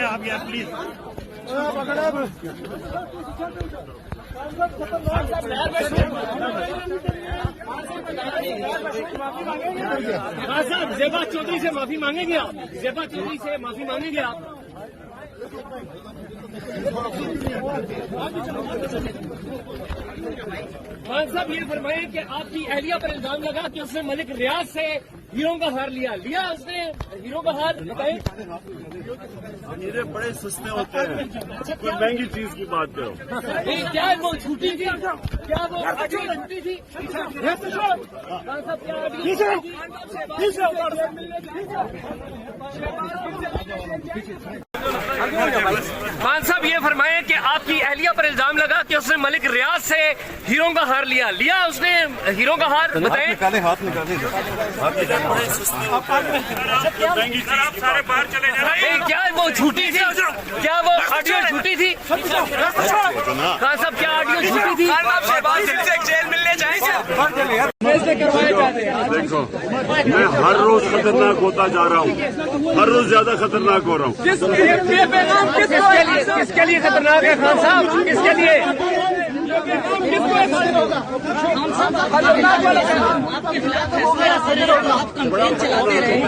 آپ یار پلیز صاحب زیبا چودھری سے معافی مانگیں گے آپ؟ زیبا چودھری سے معافی مانگیں گے آپ؟ خان صاحب یہ فرمائیں کہ آپ کی اہلیہ پر الزام لگا کہ اس نے ملک ریاض سے ہیروں کا ہار لیا اس نے ہیروں کا ہار بتائیں؟ ہیرے بڑے سستے ہوتے ہیں، کوئی مہنگی چیز کی بات کرو۔ کیا وہ چھوٹی تھی؟ کیا وہ چھوٹی تھی؟ خان صاحب کیا خان صاحب یہ فرمائیں کہ آپ کی اہلیہ پر الزام لگا کہ اس نے ملک ریاض سے ہیروں کا ہار لیا اس نے ہیروں کا ہار بتائیں؟ ہاتھ نکالے آپ سارے باہر چلے جائیں۔ کیا وہ جھوٹی تھی؟ کیا وہ آڈیو جھوٹی تھی؟ خان صاحب کیا آڈیو جھوٹی تھی؟ جیل ملنے جائیں گے؟ دیکھو میں ہر روز خطرناک ہوتا جا رہا ہوں، ہر روز زیادہ خطرناک ہو رہا ہوں۔ کس کے لیے خطرناک ہے خان صاحب؟ کس کے لیے؟ آپ کمپین چلاتے رہے